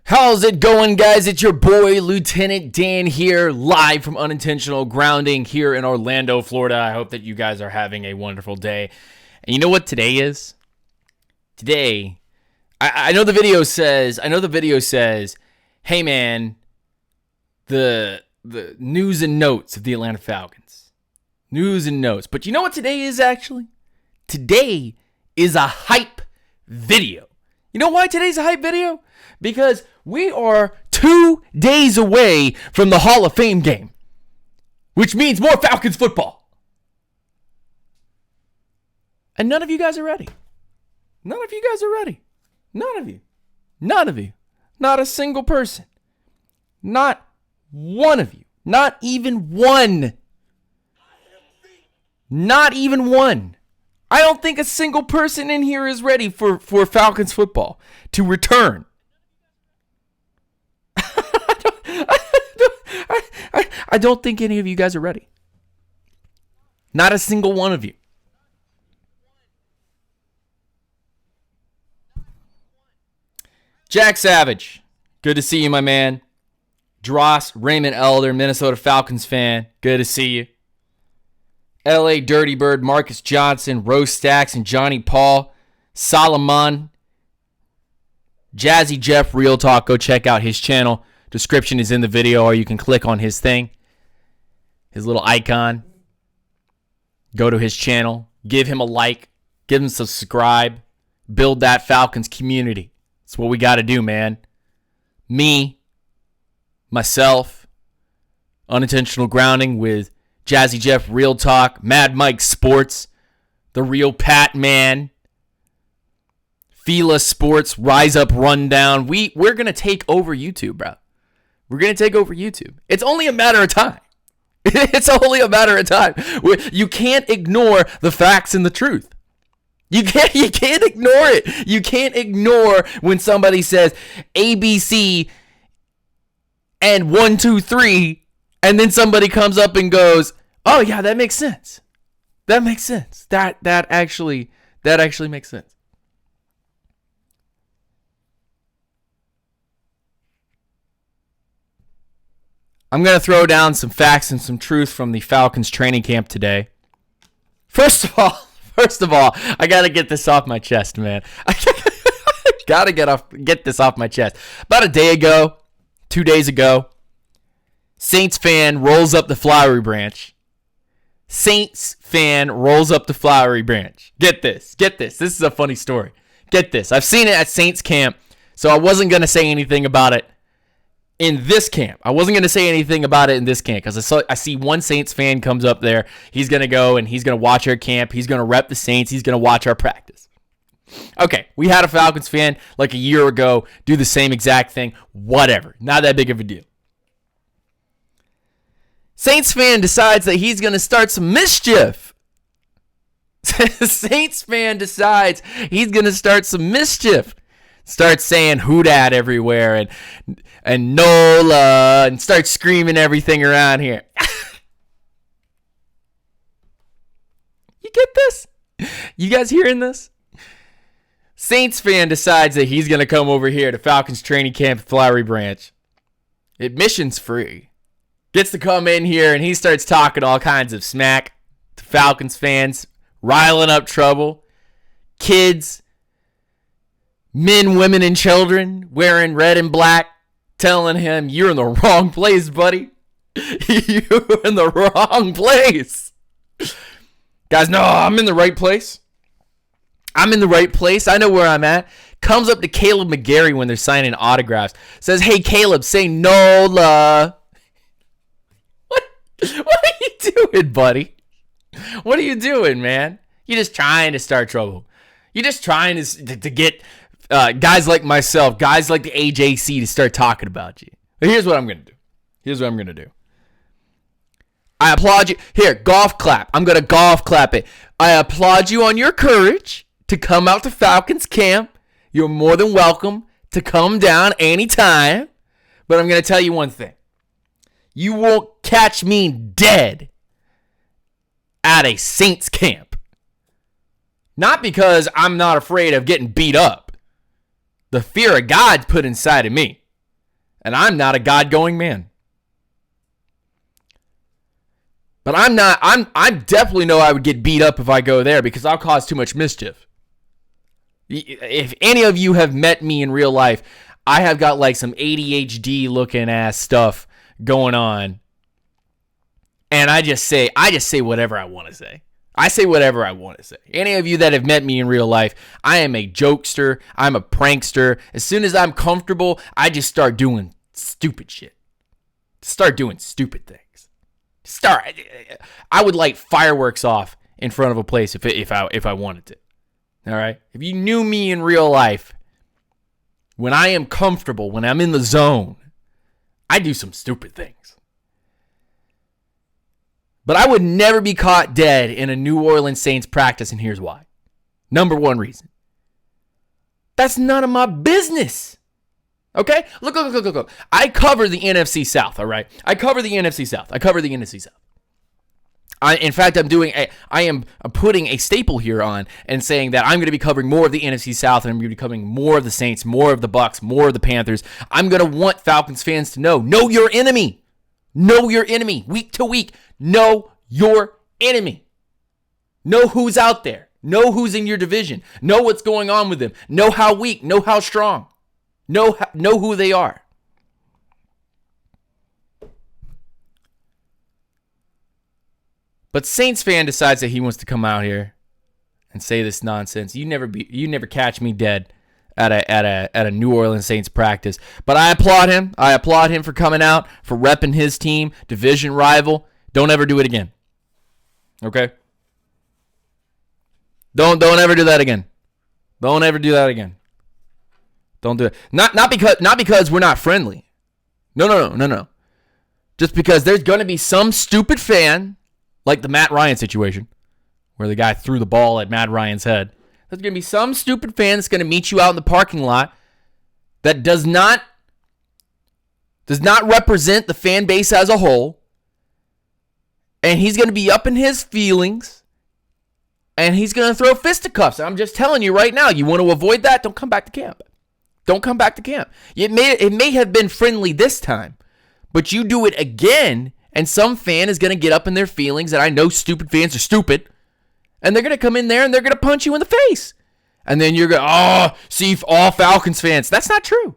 How's it going, guys? It's your boy, Lieutenant Dan here, live from Unintentional Grounding here in Orlando, Florida. I hope that you guys are having a wonderful day. And you know what today is? Today, I know the video says, hey man, the news and notes of the Atlanta Falcons. News and notes. But you know what today is actually? Today is a hype video. You know why today's a hype video? Because we are 2 days away from the Hall of Fame game, which means more Falcons football. And none of you guys are ready. None of you guys are ready. None of you. None of you. Not a single person. Not one of you. Not even one. Not even one. I don't think a single person in here is ready for Falcons football to return. I don't think any of you guys are ready. Not a single one of you. Jack Savage, good to see you, my man. Dross, Raymond Elder, Minnesota Falcons fan, good to see you. LA Dirty Bird, Marcus Johnson, Rose Stacks, and Johnny Paul, Solomon, Jazzy Jeff, Real Talk. Go check out his channel. Description is in the video, or you can click on his thing, his little icon. Go to his channel. Give him a like. Give him a subscribe. Build that Falcons community. That's what we got to do, man. Me, myself, Unintentional Grounding with Jazzy Jeff, Real Talk, Mad Mike Sports, The Real Pat Man, Fila Sports, Rise Up Rundown. We're going to take over YouTube, bro. We're going to take over YouTube. It's only a matter of time. It's only a matter of time. You can't ignore the facts and the truth. You can't ignore it. You can't ignore when somebody says ABC and 1, 2, 3, and then somebody comes up and goes, "Oh yeah, that makes sense. That makes sense. That actually makes sense." I'm going to throw down some facts and some truth from the Falcons training camp today. First of all, I got to get this off my chest, man. I got to get this off my chest. About a day ago, 2 days ago, Saints fan rolls up the flowery branch. Saints fan rolls up the flowery branch. Get this. This is a funny story. Get this. I've seen it at Saints camp, so I wasn't going to say anything about it in this camp. I wasn't going to say anything about it in this camp because I see one Saints fan comes up there. He's going to go and he's going to watch our camp. He's going to rep the Saints. He's going to watch our practice. Okay, we had a Falcons fan like a year ago do the same exact thing. Whatever. Not that big of a deal. Saints fan decides that he's going to start some mischief. Saints fan decides he's going to start some mischief. Starts saying "who dat" everywhere and "NOLA" and starts screaming everything around here. You get this? You guys hearing this? Saints fan decides that he's going to come over here to Falcons training camp at Flowery Branch. Admission's free. gets to come in here and he starts talking all kinds of smack to Falcons fans, riling up trouble. Kids, men, women, and children wearing red and black, telling him, you're in the wrong place, buddy. You're in the wrong place. Guys, no, I'm in the right place. I'm in the right place. I know where I'm at. Comes up to Caleb McGarry when they're signing autographs. Says, hey, Caleb, say NOLA. What are you doing, buddy? What are you doing, man? You're just trying to start trouble. You're just trying to get guys like myself, guys like the AJC to start talking about you. But here's what I'm going to do. I applaud you. Here, golf clap. I'm going to golf clap it. I applaud you on your courage to come out to Falcons camp. You're more than welcome to come down anytime. But I'm going to tell you one thing. You won't catch me dead at a Saints camp. Not because I'm not afraid of getting beat up. The fear of God's put inside of me. And I'm not a God-going man. But I definitely know I would get beat up if I go there because I'll cause too much mischief. If any of you have met me in real life, I have got like some ADHD looking ass stuff going on. And I just say whatever I want to say. I say whatever I want to say. Any of you that have met me in real life, I am a jokester. I'm a prankster. As soon as I'm comfortable, I just start doing stupid shit. Start doing stupid things. I would light fireworks off in front of a place if I wanted to. All right? If you knew me in real life, when I am comfortable, when I'm in the zone, I do some stupid things. But I would never be caught dead in a New Orleans Saints practice, and here's why. Number one reason. That's none of my business. Okay? Look. I cover the NFC South, all right? I cover the NFC South. In fact, I am putting a staple here on and saying that I'm going to be covering more of the NFC South, and I'm going to be covering more of the Saints, more of the Bucks, more of the Panthers. I'm going to want Falcons fans to know your enemy. Know your enemy. Week to week, know your enemy. Know who's out there. Know who's in your division. Know what's going on with them. Know how weak. Know how strong. Know who they are. But Saints fan decides that he wants to come out here and say this nonsense. You never catch me dead at a New Orleans Saints practice. But I applaud him. I applaud him for coming out, for repping his team, division rival. Don't ever do it again. Okay? Don't ever do that again. Don't ever do that again. Don't do it. Not because we're not friendly. No. Just because there's going to be some stupid fan, like the Matt Ryan situation, where the guy threw the ball at Matt Ryan's head. There's going to be some stupid fan that's going to meet you out in the parking lot that does not represent the fan base as a whole. And he's going to be up in his feelings. And he's going to throw fisticuffs. I'm just telling you right now, you want to avoid that? Don't come back to camp. Don't come back to camp. It may have been friendly this time, but you do it again, and some fan is going to get up in their feelings, and I know stupid fans are stupid, and they're going to come in there and they're going to punch you in the face. And then you're going, see, all Falcons fans. That's not true.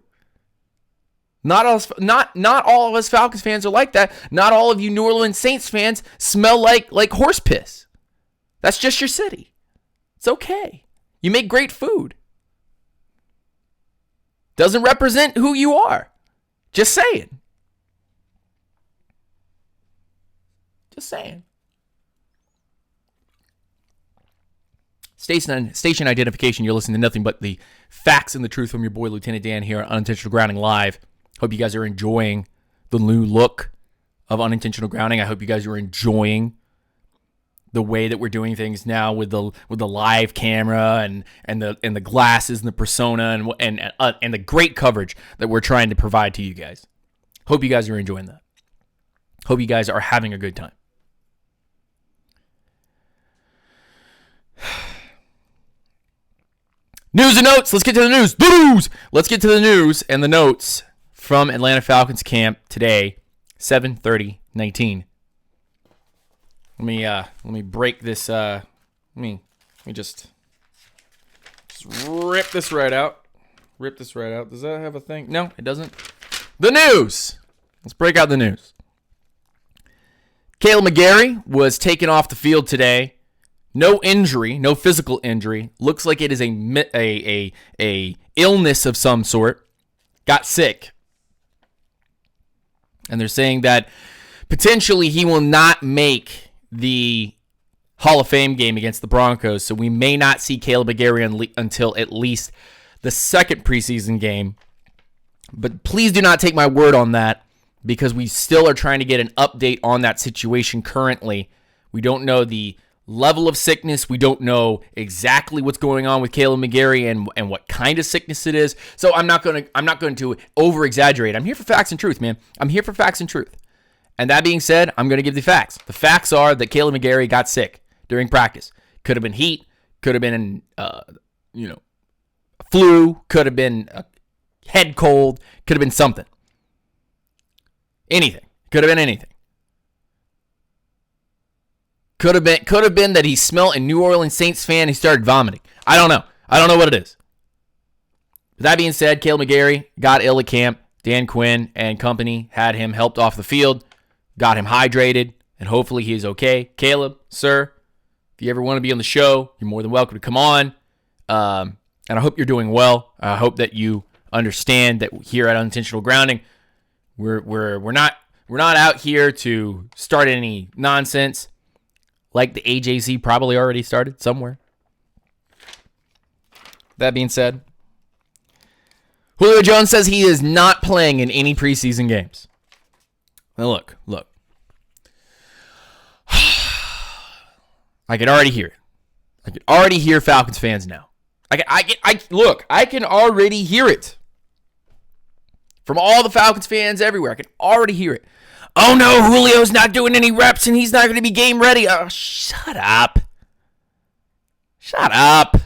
Not all of us Falcons fans are like that. Not all of you New Orleans Saints fans smell like horse piss. That's just your city. It's okay. You make great food. Doesn't represent who you are. Just saying. Station identification. You're listening to nothing but the facts and the truth from your boy Lieutenant Dan here on Unintentional Grounding Live. Hope you guys are enjoying the new look of Unintentional Grounding. I hope you guys are enjoying the way that we're doing things now with the live camera and the glasses and the persona and the great coverage that we're trying to provide to you guys. Hope you guys are enjoying that. Hope you guys are having a good time. News and notes. Let's get to the news. Let's get to the news and the notes from Atlanta Falcons camp today, 7:30 19. Let me break this. Let me just rip this right out. Rip this right out. Does that have a thing? No, it doesn't. The news. Let's break out the news. Kaleb McGary was taken off the field today. No injury, no physical injury. Looks like it is a illness of some sort. Got sick. And they're saying that potentially he will not make the Hall of Fame game against the Broncos, so we may not see Kaleb McGary until at least the second preseason game. But please do not take my word on that, because we still are trying to get an update on that situation currently. We don't know the level of sickness. We don't know exactly what's going on with Kaleb McGary and what kind of sickness it is. So I'm not going to over exaggerate. I'm here for facts and truth, man. I'm here for facts and truth. And that being said, I'm going to give the facts. The facts are that Kaleb McGary got sick during practice. Could have been heat. Could have been, flu. Could have been a head cold. Could have been something. Anything. Could have been anything. Could have been that he smelled a New Orleans Saints fan and he started vomiting. I don't know. I don't know what it is. That being said, Kaleb McGary got ill at camp. Dan Quinn and company had him helped off the field, got him hydrated, and hopefully he's okay. Kaleb, sir, if you ever want to be on the show, you're more than welcome to come on. And I hope you're doing well. I hope that you understand that here at Unintentional Grounding, we're not out here to start any nonsense like the AJC probably already started somewhere. That being said, Julio Jones says he is not playing in any preseason games. Now look. I can already hear it. I can already hear Falcons fans now. I can already hear it. From all the Falcons fans everywhere, I can already hear it. Oh no, Julio's not doing any reps and he's not going to be game ready. Oh, shut up. Shut up.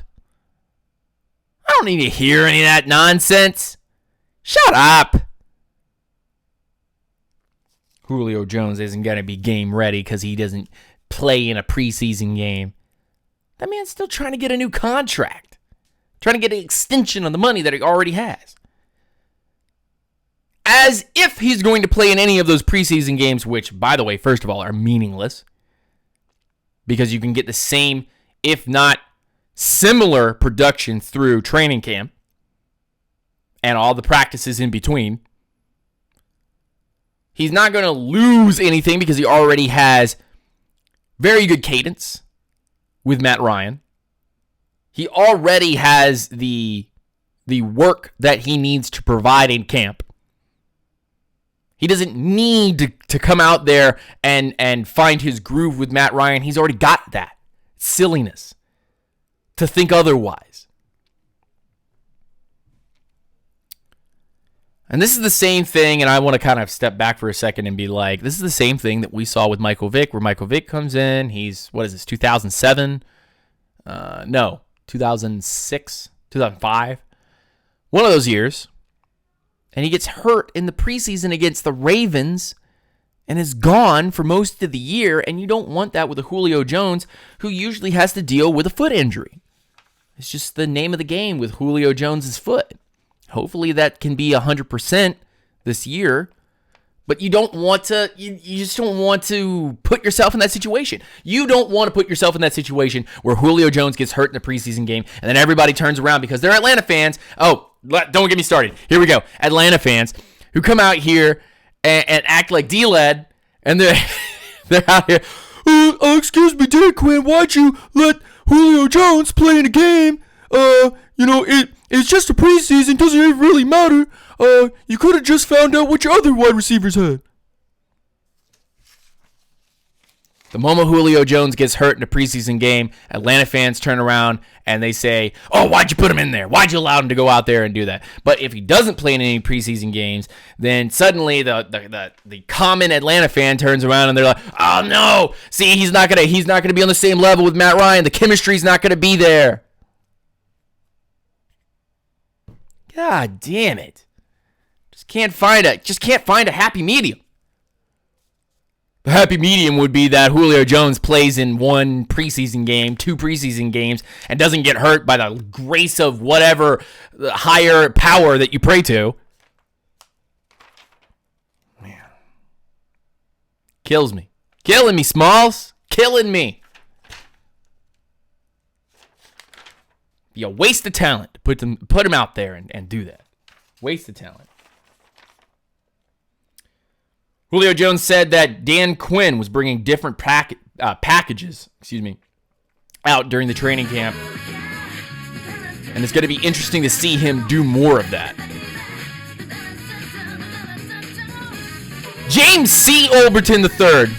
I don't need to hear any of that nonsense. Shut up. Julio Jones isn't going to be game ready because he doesn't play in a preseason game. That man's still trying to get a new contract. Trying to get an extension on the money that he already has. As if he's going to play in any of those preseason games, which, by the way, first of all, are meaningless. Because you can get the same, if not similar, production through training camp. And all the practices in between. He's not going to lose anything because he already has very good cadence with Matt Ryan. He already has the work that he needs to provide in camp. He doesn't need to come out there and find his groove with Matt Ryan. He's already got that. Silliness. To think otherwise. And this is the same thing, and I want to kind of step back for a second and be like, this is the same thing that we saw with Michael Vick, where Michael Vick comes in. He's, 2007? No, 2006, 2005. One of those years. And he gets hurt in the preseason against the Ravens and is gone for most of the year. And you don't want that with a Julio Jones, who usually has to deal with a foot injury. It's just the name of the game with Julio Jones' foot. Hopefully that can be 100% this year. But you don't want to, you just don't want to put yourself in that situation. You don't want to put yourself in that situation where Julio Jones gets hurt in a preseason game and then everybody turns around because they're Atlanta fans. Oh, don't get me started. Here we go. Atlanta fans who come out here and act like D-Led, and they're out here, excuse me, Dan Quinn, why'd you let Julio Jones play in a game? It's just a preseason, doesn't even really matter. You could have just found out what your other wide receivers had. The moment Julio Jones gets hurt in a preseason game, Atlanta fans turn around and they say, oh, why'd you put him in there? Why'd you allow him to go out there and do that? But if he doesn't play in any preseason games, then suddenly the common Atlanta fan turns around and they're like, oh no, see, he's not gonna be on the same level with Matt Ryan. The chemistry's not gonna be there. God damn it. Just can't find a happy medium. The happy medium would be that Julio Jones plays in one preseason game, 2 preseason games, and doesn't get hurt by the grace of whatever higher power that you pray to. Man. Kills me. Killing me, Smalls. Killing me. Be a waste of talent to put them out there and do that. Waste of talent. Julio Jones said that Dan Quinn was bringing different packages, out during the training camp. And it's going to be interesting to see him do more of that. James C. Olberton III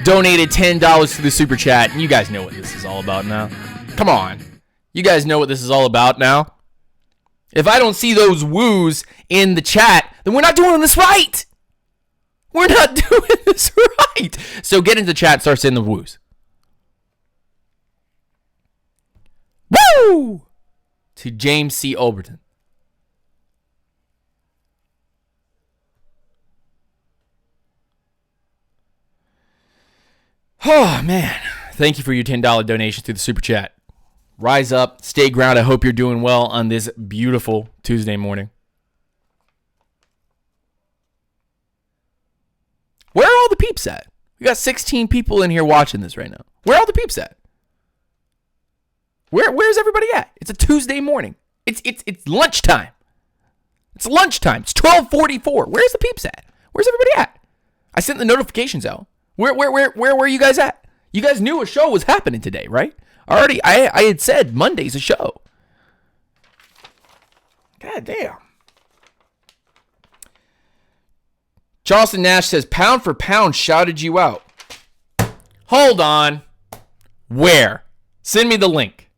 donated $10 to the Super Chat. And you guys know what this is all about now. Come on. You guys know what this is all about now. If I don't see those woos in the chat, then we're not doing this right. We're not doing this right. So get into the chat, start saying the woos. Woo! To James C. Olberton. Oh, man. Thank you for your $10 donation through the Super Chat. Rise up, stay ground. I hope you're doing well on this beautiful Tuesday morning. Where are all the peeps at? We got 16 people in here watching this right now. Where are all the peeps at? Where's everybody at? It's a Tuesday morning. It's lunchtime. It's lunchtime. It's 12:44. Where's the peeps at? Where's everybody at? I sent the notifications out. Where were you guys at? You guys knew a show was happening today, right? I had said Monday's a show. God damn. Charleston Nash says, pound for pound shouted you out. Hold on. Where? Send me the link.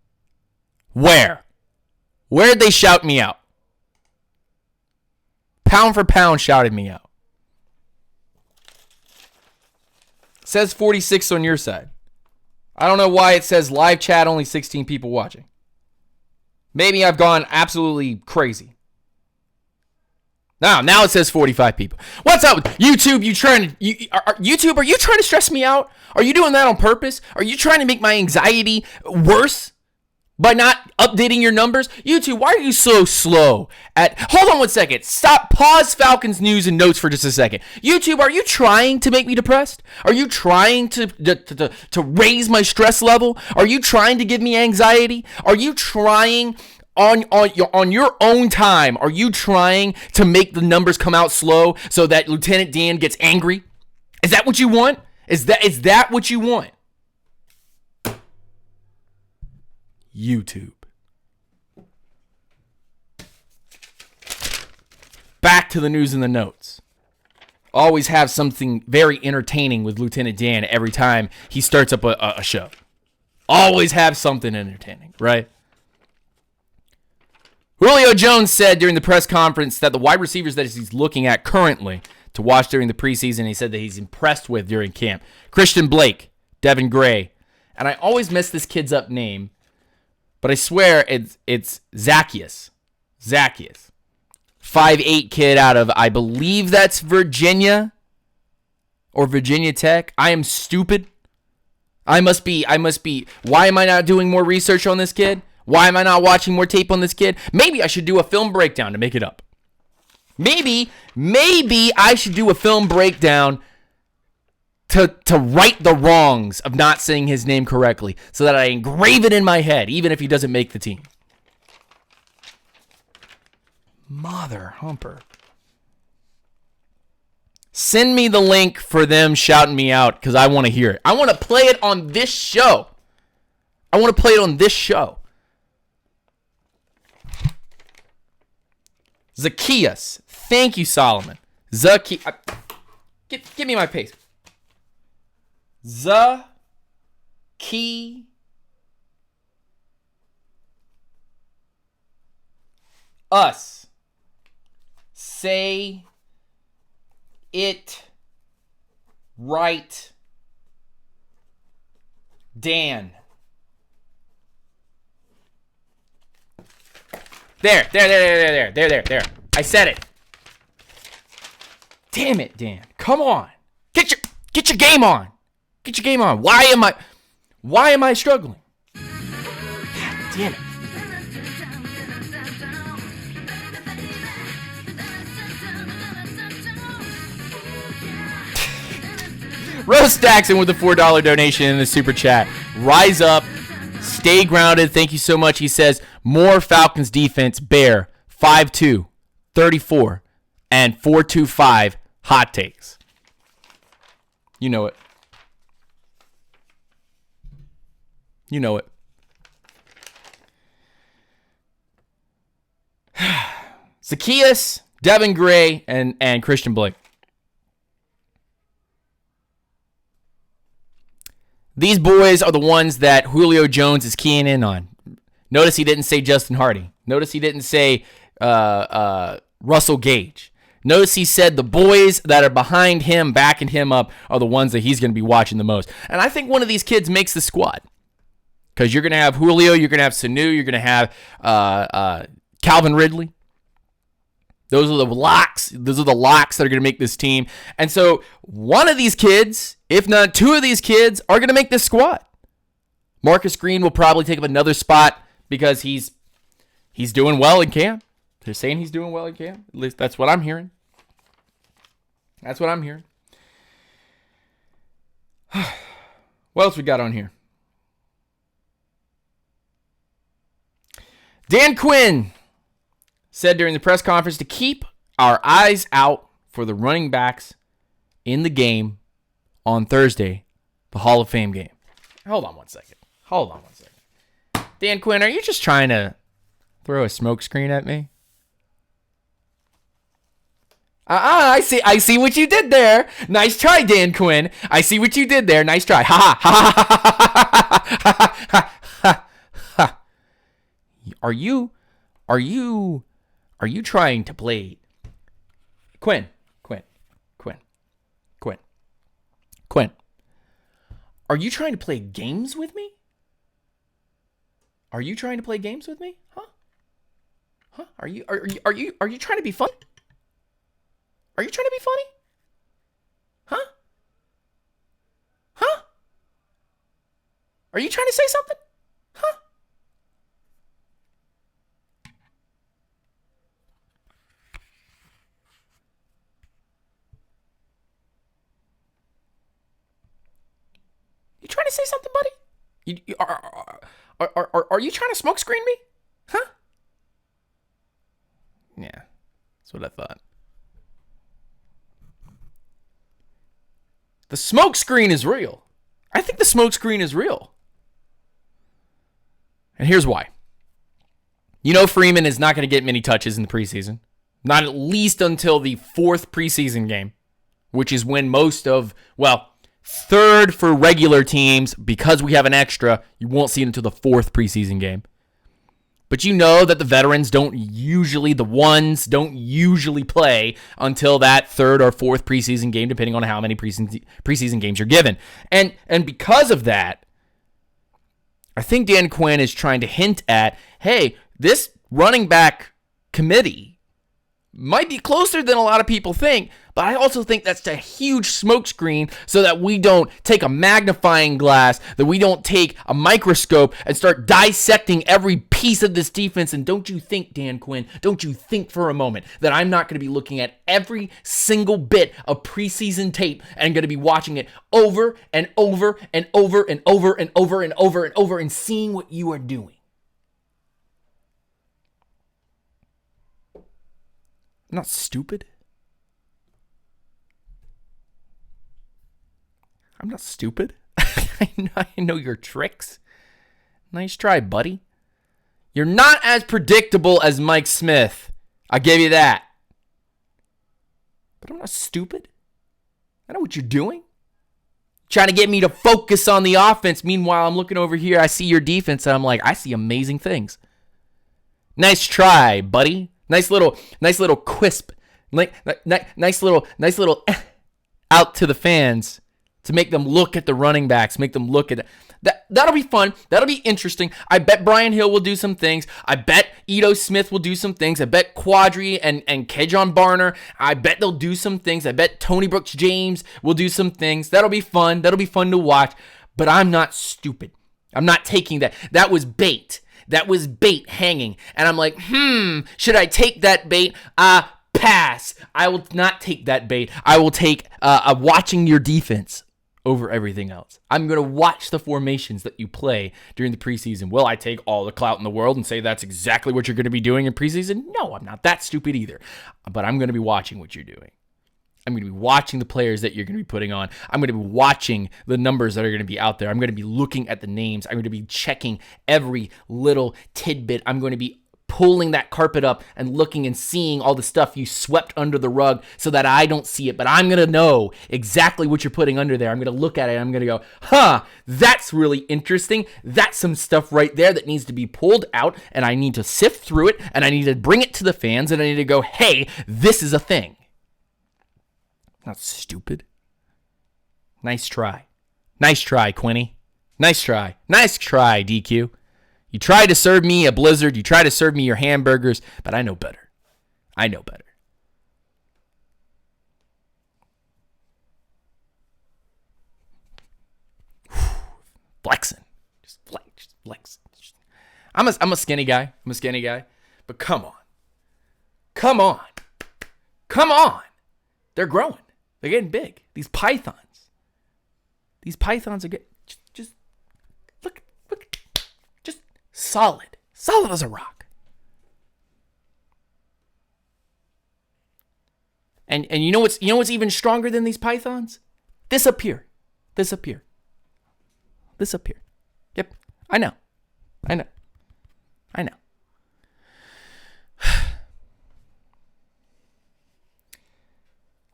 Where? Where'd they shout me out? Pound for pound shouted me out. Says 46 on your side. I don't know why it says live chat, only 16 people watching. Maybe I've gone absolutely crazy. Now it says 45 people. What's up with YouTube? YouTube, are you trying to stress me out? Are you doing that on purpose? Are you trying to make my anxiety worse by not updating your numbers? YouTube, why are you so slow hold on one second. Stop, pause Falcons news and notes for just a second. YouTube, are you trying to make me depressed? Are you trying to raise my stress level? Are you trying to give me anxiety? Are you trying on your own time, are you trying to make the numbers come out slow so that Lieutenant Dan gets angry? Is that what you want? Is that what you want? YouTube. Back to the news and the notes. Always have something very entertaining with Lieutenant Dan every time he starts up a show. Always have something entertaining, right? Julio Jones said during the press conference that the wide receivers that he's looking at currently to watch during the preseason, he said that he's impressed with during camp. Christian Blake, Devin Gray, and I always mess this kid's up name, but I swear it's Zacchaeus. 5'8" kid out of, I believe that's Virginia or Virginia Tech. I am stupid. I must be. Why am I not doing more research on this kid? Why am I not watching more tape on this kid? Maybe I should do a film breakdown to make it up. Maybe I should do a film breakdown to right the wrongs of not saying his name correctly so that I engrave it in my head, even if he doesn't make the team. Mother humper. Send me the link for them shouting me out because I want to hear it. I want to play it on this show. Zacchaeus. Thank you, Solomon. Zacchaeus. Give me my pace. Zacchaeus. Us. Say it right. Dan. There. I said it. Damn it, Dan. Come on. Get your game on. Get your game on. Why am I struggling? God damn it. Rose Stackson with a $4 donation in the super chat. Rise up. Stay grounded. Thank you so much. He says, more Falcons defense. Bear 5-2, 34, and 4-2-5 hot takes. You know it. You know it. Zacchaeus, Devin Gray, and Christian Blake. These boys are the ones that Julio Jones is keying in on. Notice he didn't say Justin Hardy. Notice he didn't say Russell Gage. Notice he said the boys that are behind him, backing him up, are the ones that he's going to be watching the most. And I think one of these kids makes the squad. Because you're going to have Julio, you're going to have Sanu, you're going to have Calvin Ridley. Those are the locks. Those are the locks that are going to make this team. And so one of these kids, if not two of these kids, are going to make this squad. Marcus Green will probably take up another spot because he's doing well in camp. They're saying he's doing well in camp. At least that's what I'm hearing. That's what I'm hearing. What else we got on here? Dan Quinn said during the press conference to keep our eyes out for the running backs in the game on Thursday, the Hall of Fame game. Hold on one second. Dan Quinn, are you just trying to throw a smoke screen at me? I see what you did there. Nice try, Dan Quinn. I see what you did there. Nice try. Ha ha. Are you trying to play Quinn? Are you trying to play games with me? Huh? Are you trying to be funny? Are you trying to be funny? Huh? Are you trying to say something? Huh? You trying to say something, buddy? Are you trying to smoke screen me? Huh? Yeah, that's what I thought. The smoke screen is real. I think the smoke screen is real. And here's why. You know Freeman is not going to get many touches in the preseason. Not at least until the fourth preseason game, which is when third for regular teams, because we have an extra, you won't see it until the fourth preseason game. But you know that the veterans don't usually play until that third or fourth preseason game, depending on how many preseason games you're given. And because of that, I think Dan Quinn is trying to hint at, hey, this running back committee might be closer than a lot of people think, but I also think that's a huge smokescreen so that we don't take a magnifying glass, that we don't take a microscope and start dissecting every piece of this defense. And don't you think, Dan Quinn, don't you think for a moment that I'm not going to be looking at every single bit of preseason tape and going to be watching it over and over and over and over and over and over and over and seeing what you are doing? I'm not stupid. I know your tricks. Nice try, buddy. You're not as predictable as Mike Smith. I'll give you that. But I'm not stupid. I know what you're doing. Trying to get me to focus on the offense. Meanwhile, I'm looking over here. I see your defense, and I'm like, I see amazing things. Nice try, buddy. Nice little quisp. Nice little out to the fans. to make them look at the running backs, make them look at that. That'll be fun. That'll be interesting. I bet Brian Hill will do some things. I bet Ito Smith will do some things. I bet Quadri and Kejon Barner, I bet they'll do some things. I bet Tony Brooks James will do some things. That'll be fun. That'll be fun to watch. But I'm not stupid. I'm not taking that. That was bait. That was bait hanging. And I'm like, should I take that bait? Pass. I will not take that bait. I will take watching your defense over everything else. I'm going to watch the formations that you play during the preseason. Will I take all the clout in the world and say that's exactly what you're going to be doing in preseason? No, I'm not that stupid either. But I'm going to be watching what you're doing. I'm going to be watching the players that you're going to be putting on. I'm going to be watching the numbers that are going to be out there. I'm going to be looking at the names. I'm going to be checking every little tidbit. I'm going to be pulling that carpet up and looking and seeing all the stuff you swept under the rug so that I don't see it. But I'm going to know exactly what you're putting under there. I'm going to look at it and I'm going to go, that's really interesting. That's some stuff right there that needs to be pulled out, and I need to sift through it, and I need to bring it to the fans, and I need to go, hey, this is a thing. Not stupid. Nice try. Nice try, Quinny. Nice try. Nice try, DQ. You try to serve me a blizzard. You try to serve me your hamburgers, but I know better. I know better. Flexing. Just flexing. I'm a skinny guy. But come on. They're growing. They're getting big. These pythons are getting just look, just solid as a rock. And you know what's even stronger than these pythons? This up here. Yep, I know.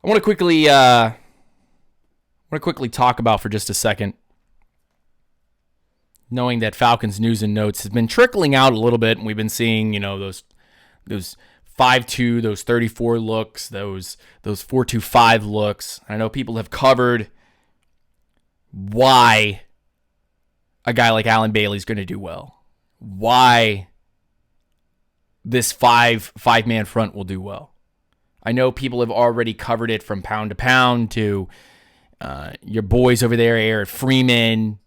I want to quickly talk about for just a second, knowing that Falcons news and notes has been trickling out a little bit, and we've been seeing, those 5-2, those 34 looks, those 4-2-5 looks. I know people have covered why a guy like Allen Bailey is going to do well, why this five-man front will do well. I know people have already covered it from pound to pound to your boys over there, Eric Freeman.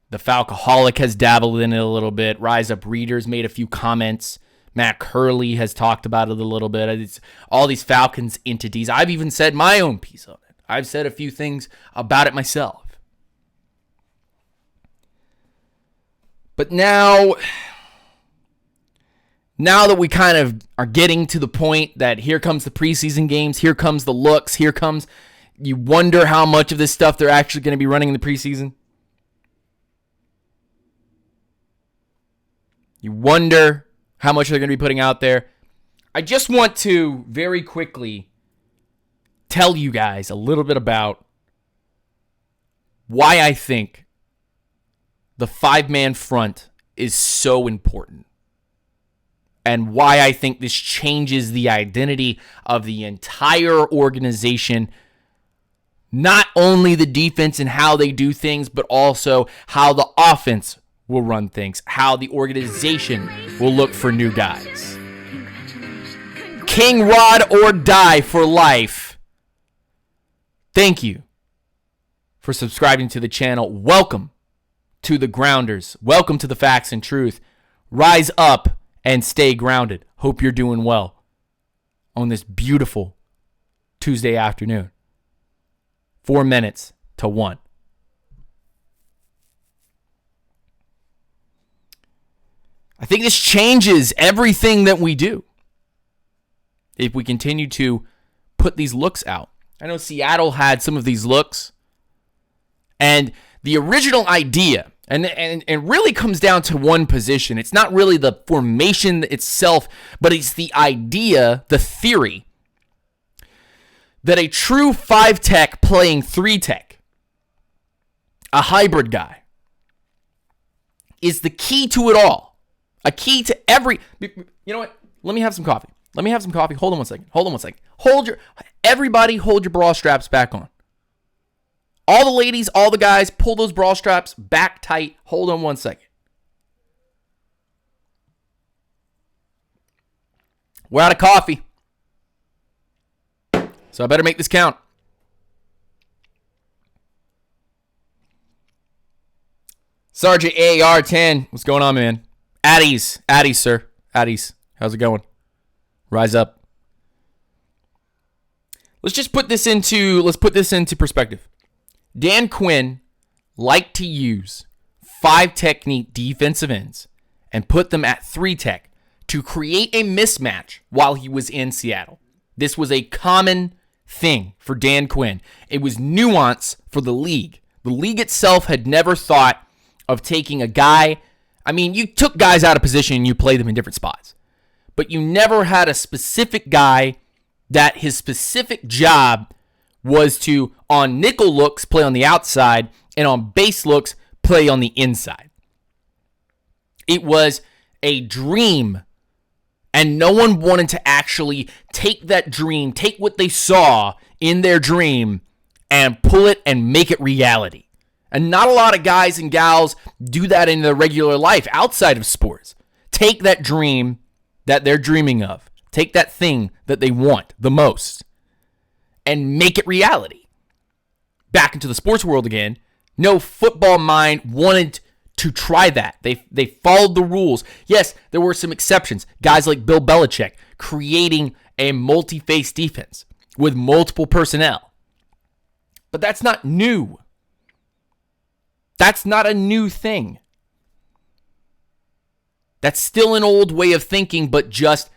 The Falcoholic has dabbled in it a little bit. Rise Up Readers made a few comments. Matt Curley has talked about it a little bit. It's all these Falcons entities. I've even said my own piece on it. I've said a few things about it myself. But now that we kind of are getting to the point that here comes the preseason games, here comes the looks, you wonder how much of this stuff they're actually going to be running in the preseason. You wonder how much they're going to be putting out there. I just want to very quickly tell you guys a little bit about why I think the five-man front is so important. And why I think this changes the identity of the entire organization. Not only the defense and how they do things, but also how the offense will run things. How the organization will look for new guys. King Rod or die for life. Thank you for subscribing to the channel. Welcome to the Grounders. Welcome to the Facts and Truth. Rise up and stay grounded. Hope you're doing well on this beautiful Tuesday afternoon. 4 minutes to 1. I think this changes everything that we do if we continue to put these looks out. I know Seattle had some of these looks, and the original idea, and it really comes down to one position. It's not really the formation itself, but it's the idea, the theory, that a true 5-tech playing 3-tech, a hybrid guy, is the key to it all. A key to every... You know what? Let me have some coffee. Hold on one second. Everybody hold your bra straps back on. All the ladies, all the guys, pull those bra straps back tight. Hold on 1 second. We're out of coffee, so I better make this count. Sergeant AR-10, what's going on, man? Addies, sir. Addies, how's it going? Rise up. Let's put this into perspective. Dan Quinn liked to use 5-technique defensive ends and put them at 3-tech to create a mismatch while he was in Seattle. This was a common thing for Dan Quinn. It was nuance for the league. The league itself had never thought of taking a guy. I mean, you took guys out of position and you played them in different spots. But you never had a specific guy that his specific job was to, on nickel looks, play on the outside, and on base looks, play on the inside. It was a dream, and no one wanted to actually take that dream, take what they saw in their dream, and pull it and make it reality. And not a lot of guys and gals do that in their regular life outside of sports. Take that dream that they're dreaming of. Take that thing that they want the most and make it reality. Back into the sports world again. No football mind wanted to try that. They followed the rules. Yes, there were some exceptions. Guys like Bill Belichick creating a multi-face defense with multiple personnel. But that's not new. That's not a new thing. That's still an old way of thinking, but just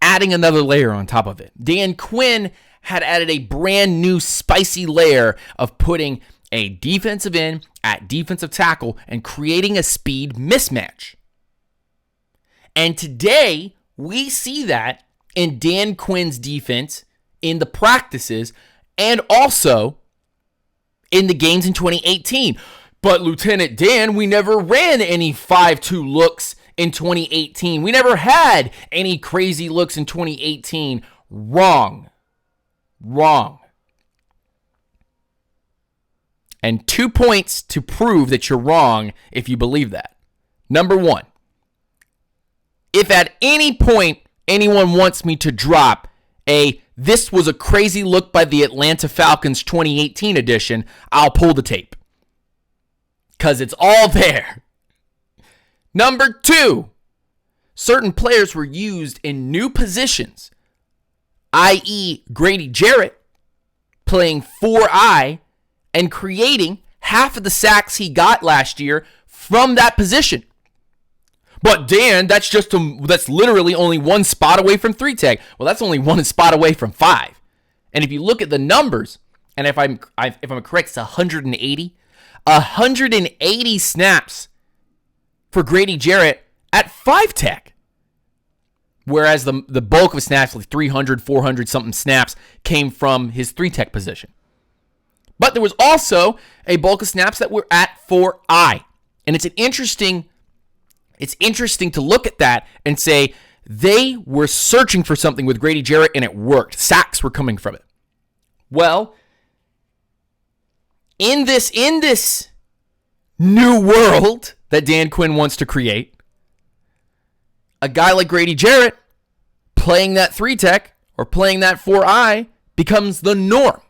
adding another layer on top of it. Dan Quinn had added a brand new spicy layer of putting a defensive end at defensive tackle and creating a speed mismatch. And today, we see that in Dan Quinn's defense in the practices and also in the games in 2018. But Lieutenant Dan, we never ran any 5-2 looks in 2018. We never had any crazy looks in 2018. Wrong. And 2 points to prove that you're wrong if you believe that. Number one, if at any point anyone wants me to drop this was a crazy look by the Atlanta Falcons 2018 edition, I'll pull the tape. Because it's all there. Number two, certain players were used in new positions, i.e. Grady Jarrett playing 4-eye and creating half of the sacks he got last year from that position. But Dan, that's literally only one spot away from 3-tech. Well, that's only one spot away from 5. And if you look at the numbers, and if I'm correct, it's 180. 180 snaps for Grady Jarrett at 5-tech. Whereas the bulk of snaps, like 300, 400 something snaps, came from his 3-tech position. But there was also a bulk of snaps that were at 4-eye. And it's interesting to look at that and say they were searching for something with Grady Jarrett and it worked. Sacks were coming from it. Well, in this new world that Dan Quinn wants to create, a guy like Grady Jarrett playing that 3-tech or playing that 4-eye becomes the norm.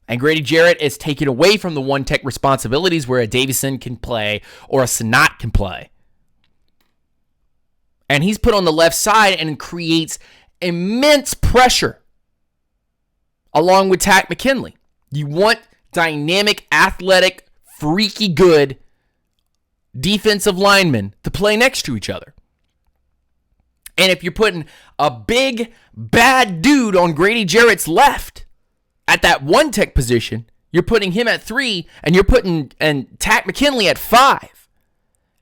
And Grady Jarrett is taken away from the 1-tech responsibilities where a Davison can play or a Sanat can play. And he's put on the left side and creates immense pressure along with Takk McKinley. You want dynamic, athletic, freaky good defensive linemen to play next to each other. And if you're putting a big, bad dude on Grady Jarrett's left at that 1-tech position, you're putting him at 3, and you're putting Takk McKinley at 5.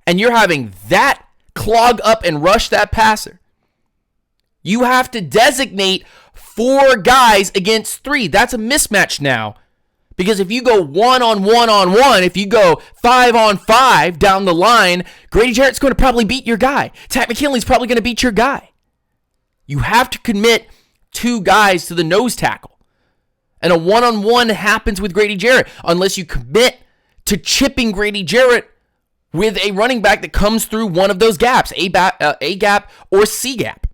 And you're having that clog up and rush that passer. You have to designate 4 guys against 3. That's a mismatch now. Because if you go 1-on-1, if you go 5-on-5 down the line, Grady Jarrett's going to probably beat your guy. Takk McKinley's probably going to beat your guy. You have to commit 2 guys to the nose tackle. And a one-on-one happens with Grady Jarrett unless you commit to chipping Grady Jarrett with a running back that comes through one of those gaps, A gap or C gap.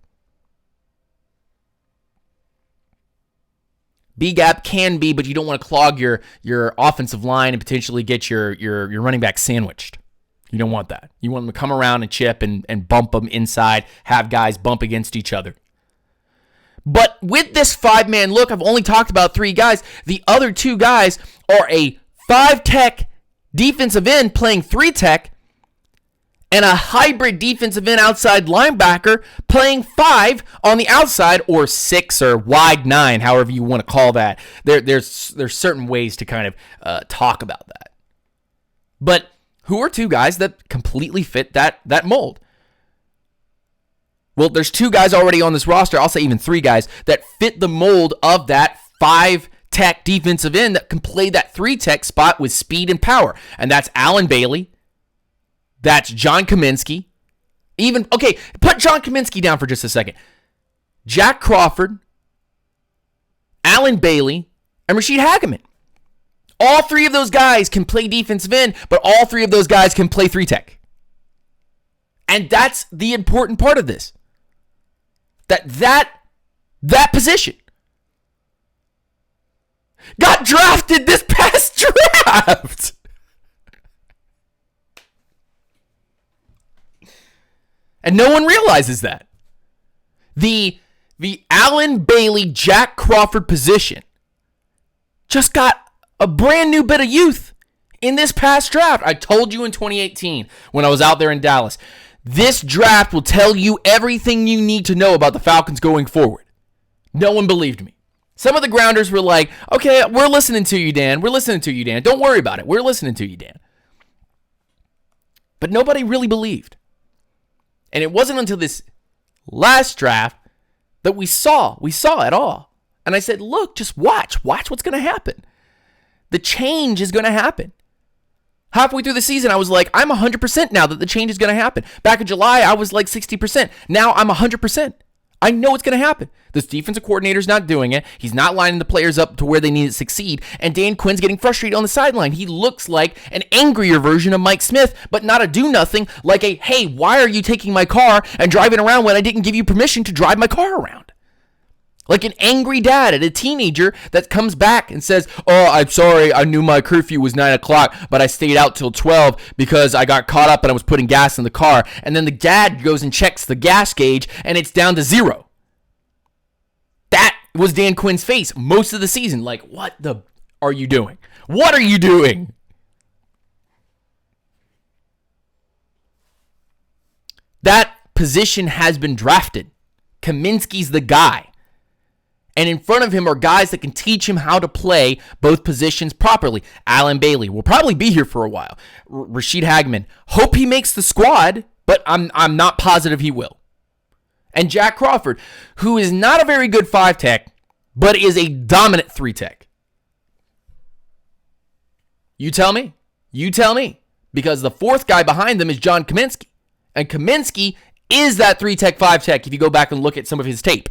B gap can be, but you don't want to clog your offensive line and potentially get your running back sandwiched. You don't want that. You want them to come around and chip and bump them inside, have guys bump against each other. But with this 5-man look, I've only talked about 3 guys. The other 2 guys are a 5-tech defensive end playing 3-tech and a hybrid defensive end outside linebacker playing 5 on the outside, or 6 or wide 9, however you want to call that. There's certain ways to kind of talk about that. But who are 2 guys that completely fit that mold? Well, there's 2 guys already on this roster, I'll say even 3 guys, that fit the mold of that 5-tech defensive end that can play that 3-tech spot with speed and power. And that's Alan Bailey. That's John Kaminsky. Put John Kaminsky down for just a second. Jack Crawford, Alan Bailey, and Rashid Hageman. All 3 of those guys can play defensive end, but all 3 of those guys can play 3-tech. And that's the important part of this. That position got drafted this past draft. And no one realizes that. The Alan Bailey, Jack Crawford position just got a brand new bit of youth in this past draft. I told you in 2018 when I was out there in Dallas, this draft will tell you everything you need to know about the Falcons going forward. No one believed me. Some of the grounders were like, okay, we're listening to you, Dan. We're listening to you, Dan. Don't worry about it. We're listening to you, Dan. But nobody really believed. And it wasn't until this last draft that we saw it all. And I said, look, just watch what's going to happen. The change is going to happen. Halfway through the season, I was like, I'm 100% now that the change is going to happen. Back in July, I was like 60%. Now I'm 100%. I know it's going to happen. This defensive coordinator's not doing it. He's not lining the players up to where they need to succeed. And Dan Quinn's getting frustrated on the sideline. He looks like an angrier version of Mike Smith, but not a do-nothing, like a, hey, why are you taking my car and driving around when I didn't give you permission to drive my car around? Like an angry dad at a teenager that comes back and says, oh, I'm sorry, I knew my curfew was 9 o'clock, but I stayed out till 12 because I got caught up and I was putting gas in the car. And then the dad goes and checks the gas gauge and it's down to 0. That was Dan Quinn's face most of the season. Like, what the are you doing? What are you doing? That position has been drafted. Kaminsky's the guy. And in front of him are guys that can teach him how to play both positions properly. Alan Bailey will probably be here for a while. Rashid Hageman, hope he makes the squad, but I'm not positive he will. And Jack Crawford, who is not a very good 5-tech, but is a dominant 3-tech. You tell me. You tell me. Because the 4th guy behind them is John Kaminsky. And Kaminsky is that 3-tech, 5-tech if you go back and look at some of his tape.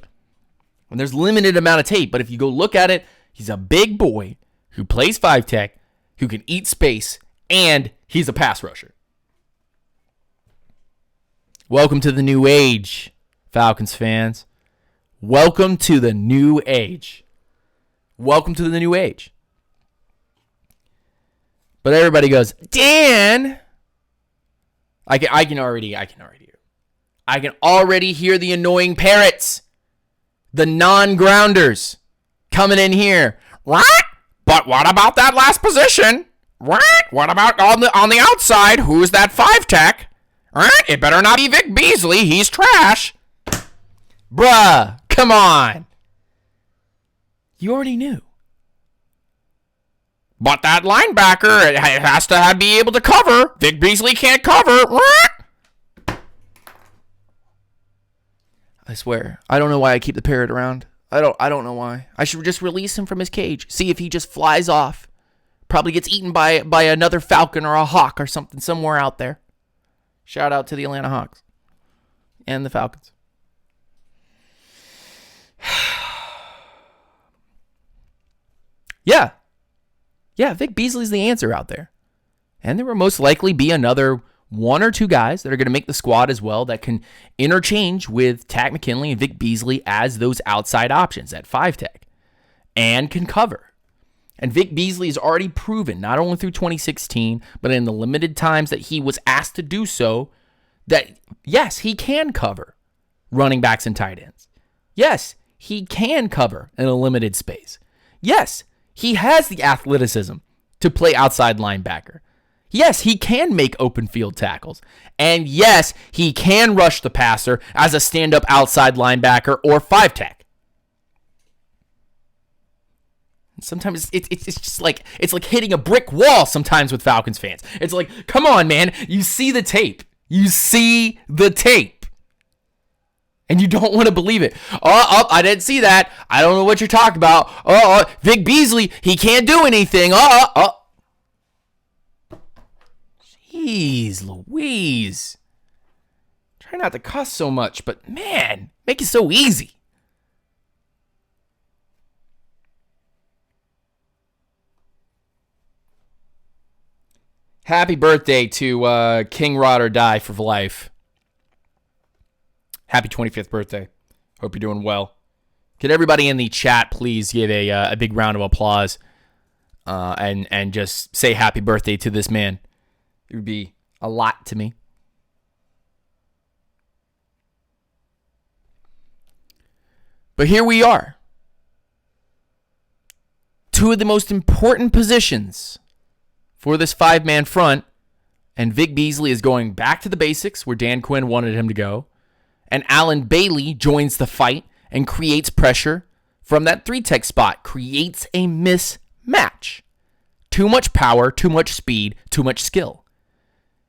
And there's limited amount of tape, but if you go look at it, he's a big boy who plays 5-tech, who can eat space, and he's a pass rusher. Welcome to the new age, Falcons fans. Welcome to the new age. Welcome to the new age. But everybody goes, Dan. I can already hear. I can already hear the annoying parrots. The non-grounders coming in here. What? But what about that last position? What about on the outside? Who's that 5-tech? It better not be Vic Beasley. He's trash. Bruh, come on. You already knew. But that linebacker, it has to be able to cover. Vic Beasley can't cover. I swear, I don't know why I keep the parrot around. I don't know why. I should just release him from his cage. See if he just flies off. Probably gets eaten by another falcon or a hawk or something somewhere out there. Shout out to the Atlanta Hawks and the Falcons. Yeah. Yeah, Vic Beasley's the answer out there. And there will most likely be another one or two guys that are going to make the squad as well that can interchange with Takk McKinley and Vic Beasley as those outside options at 5-tech and can cover. And Vic Beasley has already proven, not only through 2016, but in the limited times that he was asked to do so, that yes, he can cover running backs and tight ends. Yes, he can cover in a limited space. Yes, he has the athleticism to play outside linebacker. Yes, he can make open field tackles. And yes, he can rush the passer as a stand-up outside linebacker or 5-tech. Sometimes it's just like hitting a brick wall sometimes with Falcons fans. It's like, come on, man. You see the tape. You see the tape. And you don't want to believe it. I didn't see that. I don't know what you're talking about. Vic Beasley, he can't do anything. Jeez Louise. Try not to cuss so much, but man, make it so easy. Happy birthday to King Rod or Die for life. Happy 25th birthday. Hope you're doing well. Could everybody in the chat please give a big round of applause and just say happy birthday to this man? It would be a lot to me. But here we are. Two of the most important positions for this 5-man front, and Vic Beasley is going back to the basics where Dan Quinn wanted him to go, and Alan Bailey joins the fight and creates pressure from that 3-tech spot, creates a mismatch. Too much power, too much speed, too much skill.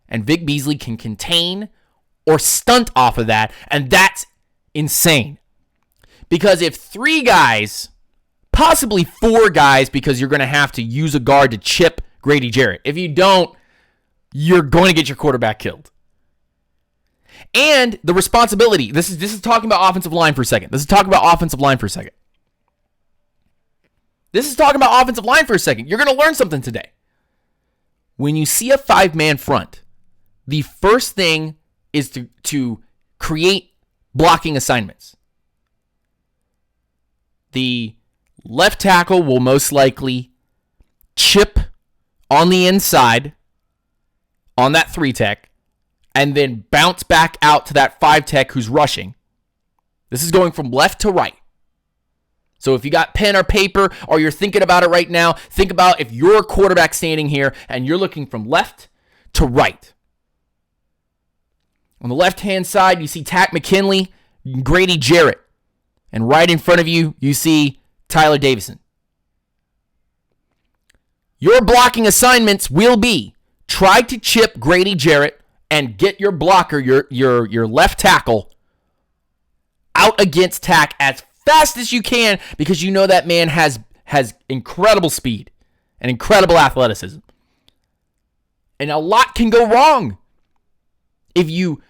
And Vic Beasley can contain or stunt off of that, and that's insane. Because if 3 guys, possibly 4 guys, because you're going to have to use a guard to chip Grady Jarrett. If you don't, you're going to get your quarterback killed. And the responsibility. This is talking about offensive line for a second. This is talking about offensive line for a second. You're going to learn something today. When you see a 5-man front, the first thing is to create blocking assignments. The left tackle will most likely chip on the inside on that 3-tech and then bounce back out to that 5-tech who's rushing. This is going from left to right. So if you got pen or paper or you're thinking about it right now, think about if you're a quarterback standing here and you're looking from left to right. On the left-hand side, you see Takk McKinley, Grady Jarrett. And right in front of you, you see Tyler Davison. Your blocking assignments will be try to chip Grady Jarrett and get your blocker, your left tackle, out against Takk as fast as you can because you know that man has incredible speed and incredible athleticism. And a lot can go wrong if you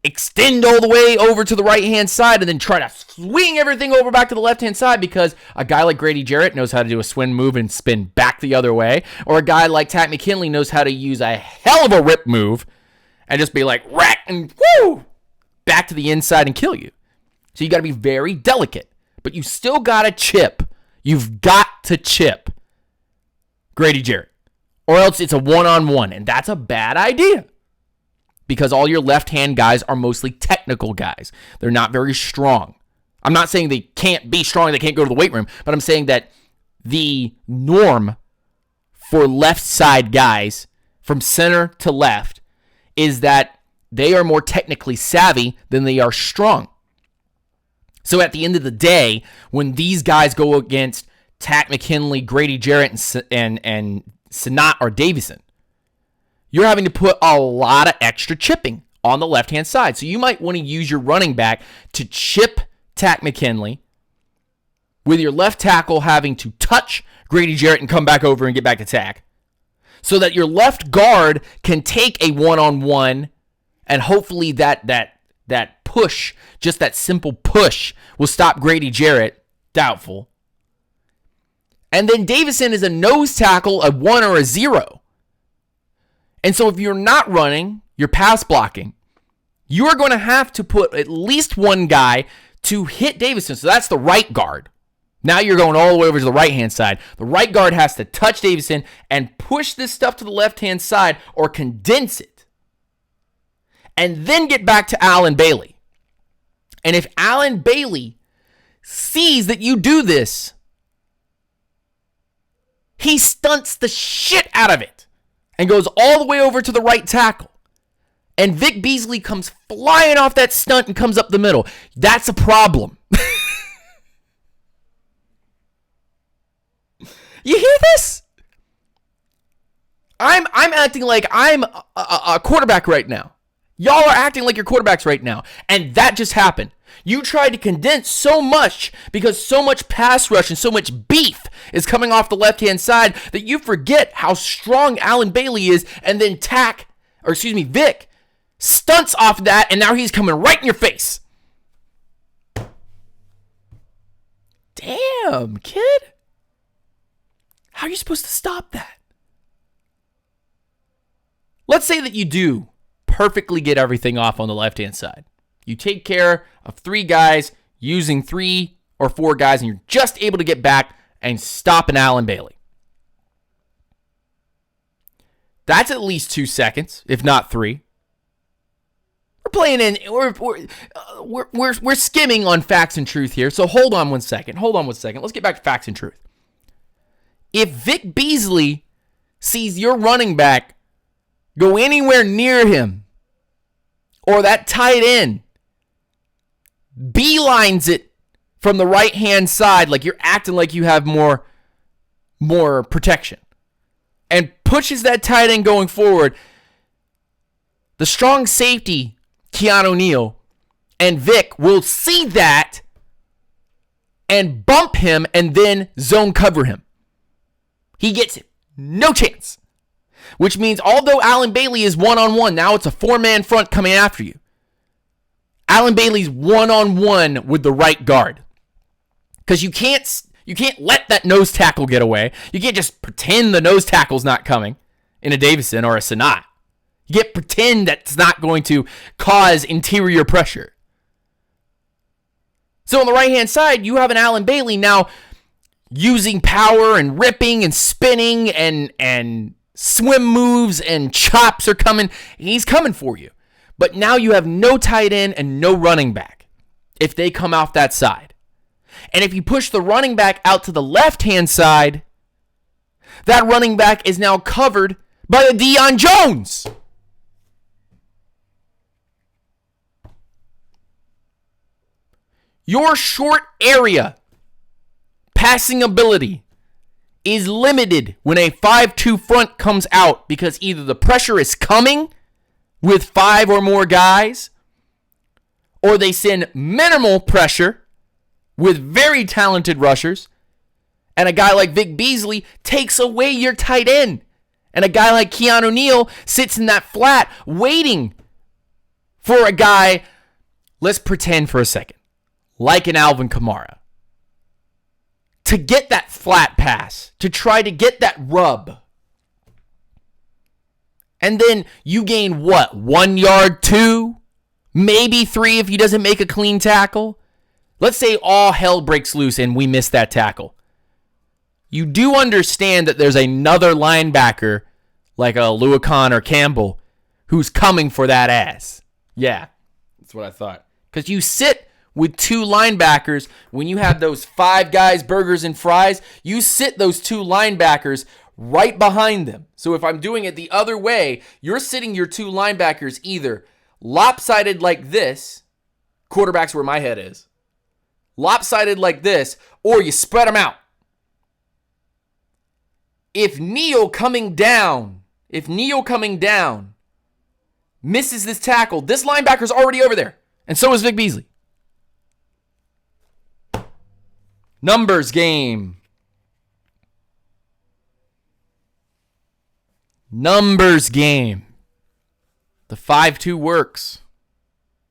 extend all the way over to the right-hand side and then try to swing everything over back to the left-hand side because a guy like Grady Jarrett knows how to do a swing move and spin back the other way, or a guy like Takk McKinley knows how to use a hell of a rip move and just be like, rack, and whoo, back to the inside and kill you. So you got to be very delicate, but you still got to chip. You've got to chip Grady Jarrett, or else it's a one-on-one, and that's a bad idea. Because all your left-hand guys are mostly technical guys. They're not very strong. I'm not saying they can't be strong, they can't go to the weight room, but I'm saying that the norm for left side guys from center to left is that they are more technically savvy than they are strong. So at the end of the day, when these guys go against Takk McKinley, Grady Jarrett, and Sanat or Davison, you're having to put a lot of extra chipping on the left-hand side. So you might want to use your running back to chip Takk McKinley with your left tackle having to touch Grady Jarrett and come back over and get back to Takk so that your left guard can take a one-on-one and hopefully that push, just that simple push, will stop Grady Jarrett. Doubtful. And then Davison is a nose tackle, a 1 or a 0. And so if you're not running, you're pass blocking, you're going to have to put at least one guy to hit Davison. So that's the right guard. Now you're going all the way over to the right-hand side. The right guard has to touch Davison and push this stuff to the left-hand side or condense it. And then get back to Allen Bailey. And if Allen Bailey sees that you do this, he stunts the shit out of it and goes all the way over to the right tackle. And Vic Beasley comes flying off that stunt and comes up the middle. That's a problem. You hear this? I'm acting like I'm a quarterback right now. Y'all are acting like you're quarterbacks right now. And that just happened. You tried to condense so much because so much pass rush and so much beef is coming off the left-hand side that you forget how strong Allen Bailey is, and then Vic stunts off that, and now he's coming right in your face. Damn, kid. How are you supposed to stop that? Let's say that you do perfectly get everything off on the left-hand side. You take care of 3 guys using 3 or 4 guys, and you're just able to get back and stop an Allen Bailey. That's at least 2 seconds, if not 3. We're playing in. We're skimming on facts and truth here. So hold on one second. Let's get back to facts and truth. If Vic Beasley sees your running back go anywhere near him, or that tight end beelines it from the right-hand side, like you're acting like you have more protection, and pushes that tight end going forward, the strong safety, Keanu Neal, and Vic will see that and bump him and then zone cover him. He gets it. No chance. Which means although Allen Bailey is one-on-one, now it's a 4-man front coming after you. Allen Bailey's one-on-one with the right guard. Because you can't let that nose tackle get away. You can't just pretend the nose tackle's not coming in a Davison or a Sanat. You can't pretend that's not going to cause interior pressure. So on the right-hand side, you have an Allen Bailey now using power and ripping and spinning and swim moves and chops are coming. He's coming for you. But now you have no tight end and no running back if they come off that side. And if you push the running back out to the left-hand side, that running back is now covered by the Deion Jones. Your short area passing ability is limited when a 5-2 front comes out because either the pressure is coming with 5 or more guys, or they send minimal pressure with very talented rushers, and a guy like Vic Beasley takes away your tight end, and a guy like Keanu Neal sits in that flat waiting for a guy, let's pretend for a second, like an Alvin Kamara, to get that flat pass, to try to get that rub. And then you gain what? 1 yard, 2? Maybe 3 if he doesn't make a clean tackle. Let's say all hell breaks loose and we miss that tackle. You do understand that there's another linebacker like a Luacan or Campbell who's coming for that ass. Yeah, that's what I thought. Because you sit with 2 linebackers when you have those 5 guys, burgers, and fries. You sit those 2 linebackers right behind them. So if I'm doing it the other way, you're sitting your 2 linebackers either lopsided like this, quarterback's where my head is, lopsided like this, or you spread them out. If Neal coming down misses this tackle, this linebacker's already over there, and so is Vic Beasley. Numbers game. Numbers game. The 5-2 works.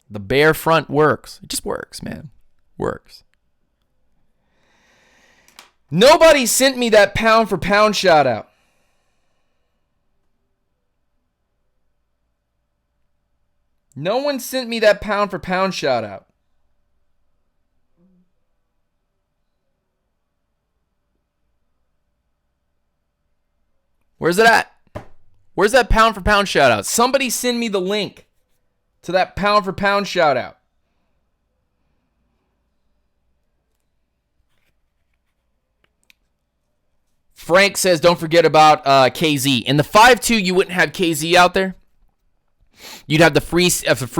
The bare front works. It just works, man. Works. Nobody sent me that pound for pound shout out. No one sent me that pound for pound shout out. Where's it at? Where's that pound for pound shout out? Somebody send me the link to that pound for pound shout out. Frank says, don't forget about KZ. In the 5-2, you wouldn't have KZ out there. You'd have the free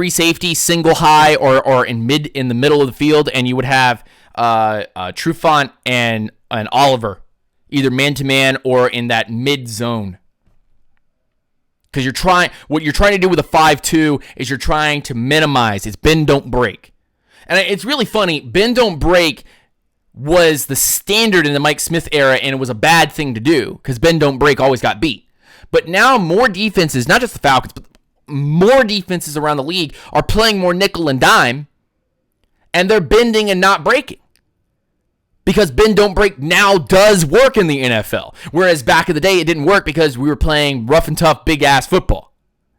safety, single high, or in the middle of the field, and you would have Trufant and Oliver, either man-to-man or in that mid-zone. Because what you're trying to do with a 5-2 is you're trying to minimize. It's bend, don't break. And it's really funny. Bend, don't break was the standard in the Mike Smith era, and it was a bad thing to do because bend, don't break always got beat. But now more defenses, not just the Falcons, but more defenses around the league are playing more nickel and dime, and they're bending and not breaking. Because bend, don't break now does work in the NFL. Whereas back in the day, it didn't work because we were playing rough and tough, big-ass football.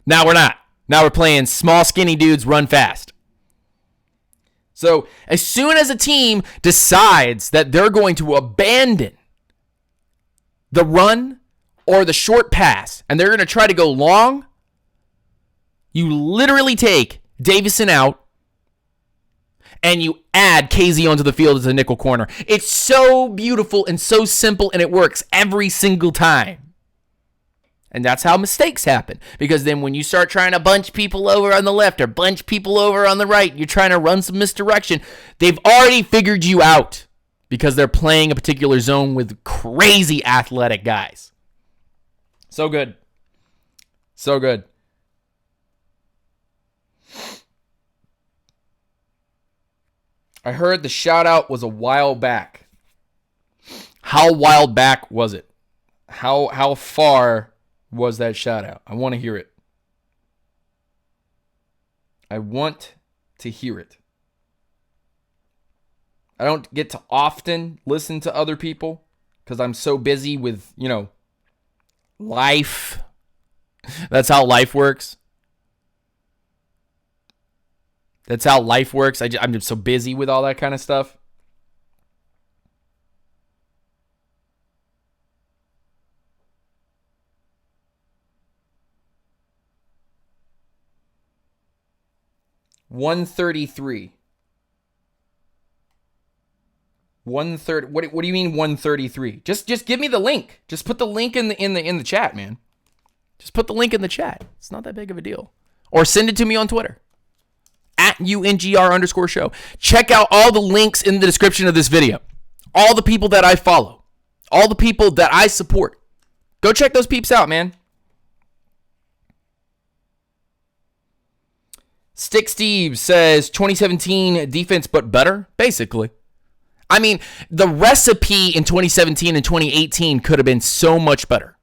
Now we're not. Now we're playing small, skinny dudes run fast. So as soon as a team decides that they're going to abandon the run or the short pass, and they're going to try to go long, you literally take Davison out, and you add KZ onto the field as a nickel corner. It's so beautiful and so simple, and it works every single time. And that's how mistakes happen. Because then when you start trying to bunch people over on the left or bunch people over on the right, you're trying to run some misdirection, they've already figured you out because they're playing a particular zone with crazy athletic guys. So good. So good. I heard the shout out was a while back. How wild back was it? How far was that shout out? I want to hear it. I want to hear it. I don't get to often listen to other people because I'm so busy with, life. That's how life works. That's how life works. I'm just so busy with all that kind of stuff. $133. 130. What do you mean 133? Just give me the link. Just put the link in the chat, man. Just put the link in the chat. It's not that big of a deal. Or send it to me on Twitter. @UNGR_show. Check out all the links in the description of this video. All the people that I follow. All the people that I support. Go check those peeps out, man. Stick Steve says 2017 defense but better, basically. I mean, the recipe in 2017 and 2018 could have been so much better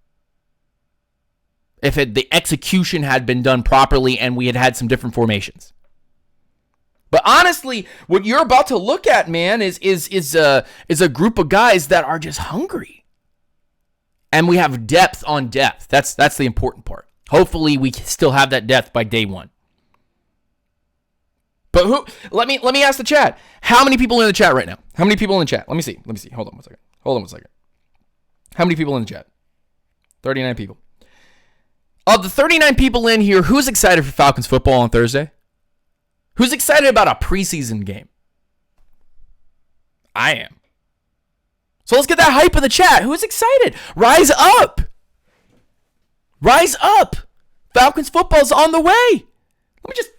if the execution had been done properly and we had had some different formations. But honestly, what you're about to look at, man, is a group of guys that are just hungry. And we have depth on depth. That's the important part. Hopefully we still have that depth by day one. But who? Let me ask the chat. How many people in the chat right now? How many people in the chat? Let me see. Hold on one second. How many people in the chat? 39 people. Of the 39 people in here, who's excited for Falcons football on Thursday? Who's excited about a preseason game? I am. So let's get that hype in the chat. Who's excited? Rise up. Rise up. Falcons football's on the way. Let me just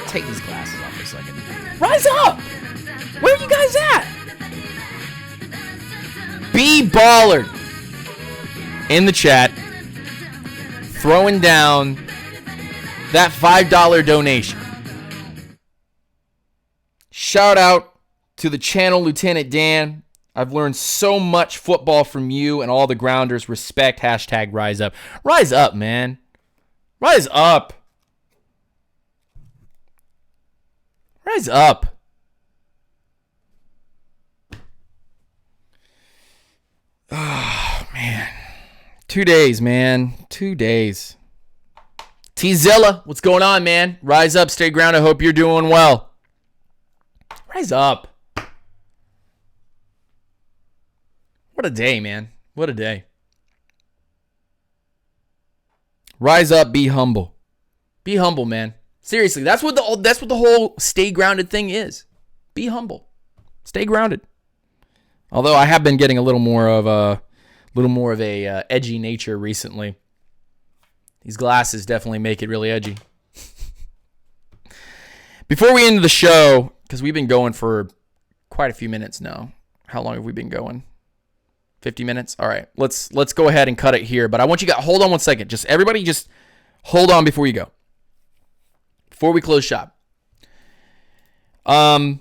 take these glasses off for a second. Rise up. Where are you guys at? B Baller in the chat, throwing down that $5 donation. Shout out to the channel, Lieutenant Dan. I've learned so much football from you and all the grounders. Respect, hashtag rise up. Rise up, man. Rise up. Rise up. Oh, man. 2 days, man. 2 days. T-Zilla, what's going on, man? Rise up, stay grounded. Hope you're doing well. Rise up. What a day, man. What a day. Rise up, be humble. Be humble, man. Seriously, that's what the whole stay grounded thing is. Be humble. Stay grounded. Although I have been getting a little more of a edgy nature recently. These glasses definitely make it really edgy. Before we end the show, because we've been going for quite a few minutes now. How long have we been going? 50 minutes? All right. Let's go ahead and cut it here. But I want you guys, hold on one second. Everybody just hold on before you go. Before we close shop. I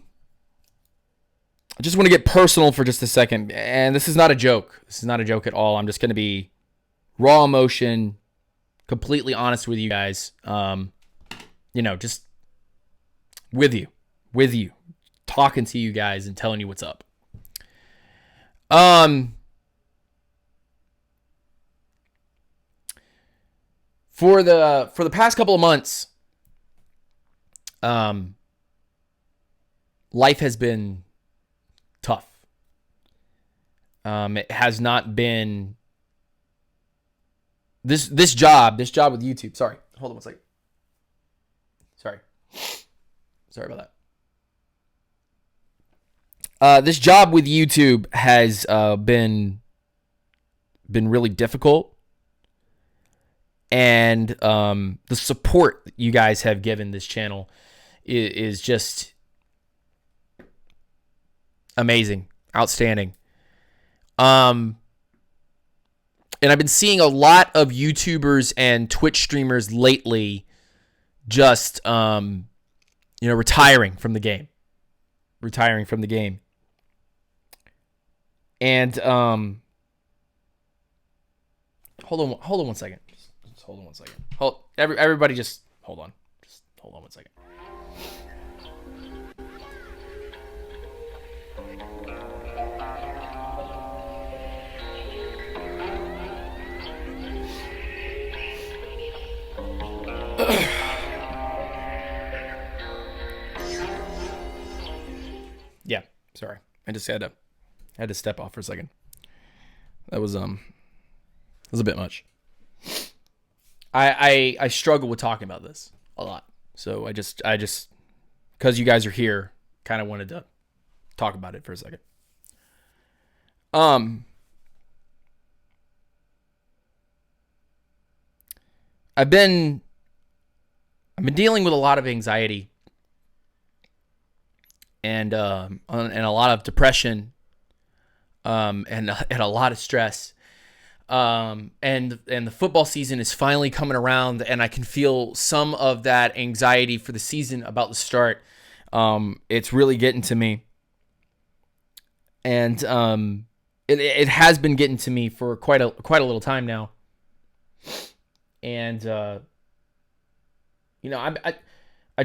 just want to get personal for just a second. And this is not a joke. This is not a joke at all. I'm just going to be raw emotion, completely honest with you guys. Just with you, talking to you guys and telling you what's up. For the past couple of months, life has been tough. It has not been this job with YouTube. Sorry, hold on one second. Sorry about that. This job with YouTube has been really difficult, and the support that you guys have given this channel is just amazing, outstanding. And I've been seeing a lot of YouTubers and Twitch streamers lately just retiring from the game. And hold on one second. Just hold on one second. Everybody just hold on. Just hold on one second. Yeah, sorry. I just had to step off for a second. That was a bit much. I struggle with talking about this a lot. So I just because you guys are here, kind of wanted to talk about it for a second. I've been dealing with a lot of anxiety and a lot of depression, and a lot of stress. And the football season is finally coming around, and I can feel some of that anxiety for the season about to start. It's really getting to me, and it has been getting to me for quite a little time now. And I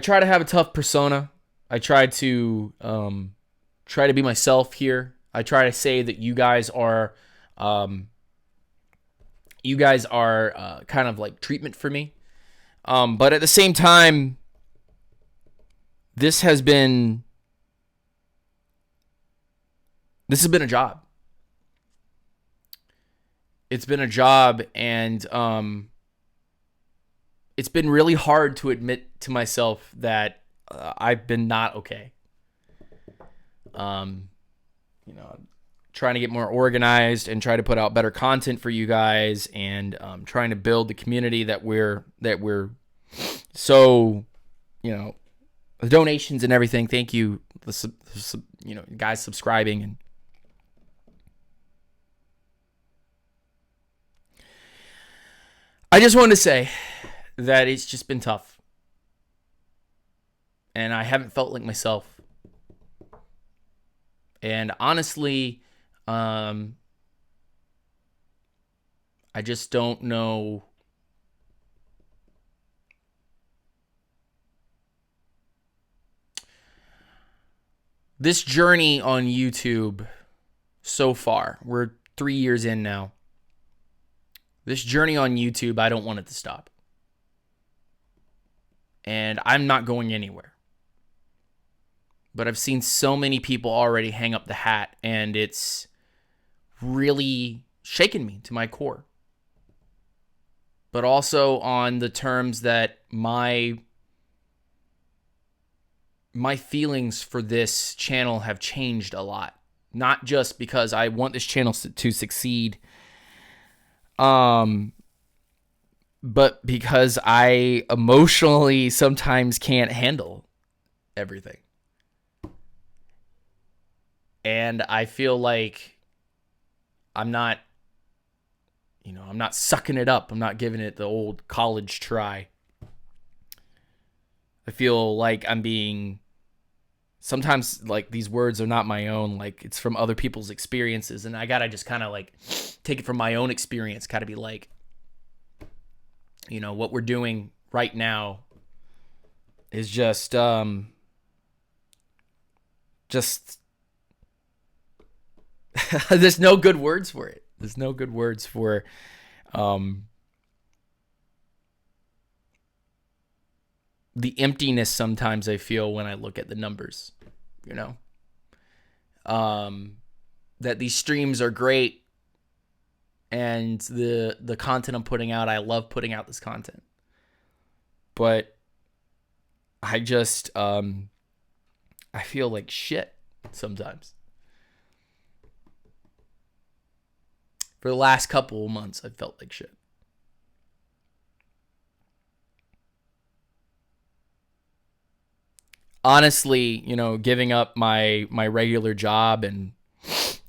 try to have a tough persona. I try to be myself here. I try to say that you guys are kind of like treatment for me. But at the same time, this has been a job. It's been a job, and it's been really hard to admit to myself that I've been not okay. Trying to get more organized and try to put out better content for you guys, and trying to build the community that we're so, the donations and everything. Thank you, guys subscribing. And I just wanted to say that it's just been tough, and I haven't felt like myself. And honestly, I just don't know this journey on YouTube so far. We're 3 years in now. This journey on YouTube, I don't want it to stop. And I'm not going anywhere. But I've seen so many people already hang up the hat, and it's really shaken me to my core. But also on the terms that my feelings for this channel have changed a lot. Not just because I want this channel to succeed, but because I emotionally sometimes can't handle everything. And I feel like I'm not sucking it up. I'm not giving it the old college try. I feel like I'm being, sometimes like these words are not my own, like it's from other people's experiences, and I gotta just kind of like take it from my own experience, kind of be like, what we're doing right now is just there's no good words for it. There's no good words for the emptiness sometimes I feel when I look at the numbers, that these streams are great, and the content I'm putting out, I love putting out this content, but I just I feel like shit sometimes. For the last couple of months, I felt like shit. Honestly, giving up my regular job and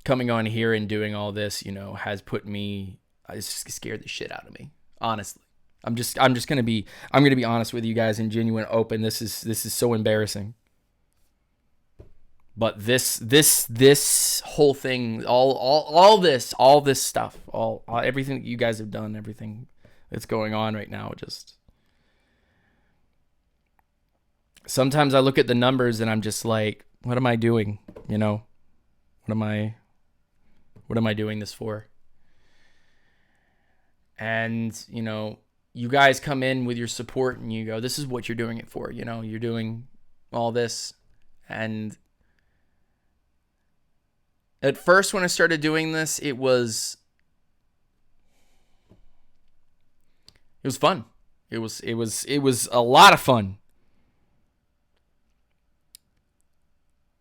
coming on here and doing all this, has put me, it's scared the shit out of me. Honestly, I'm gonna be honest with you guys and genuine open. This is so embarrassing. But this whole thing, all this stuff, everything that you guys have done, everything that's going on right now, just sometimes I look at the numbers and I'm just like, what am I doing? What am I doing this for? And, you guys come in with your support and you go, this is what you're doing it for. You're doing all this. And at first, when I started doing this, it was fun. It was a lot of fun.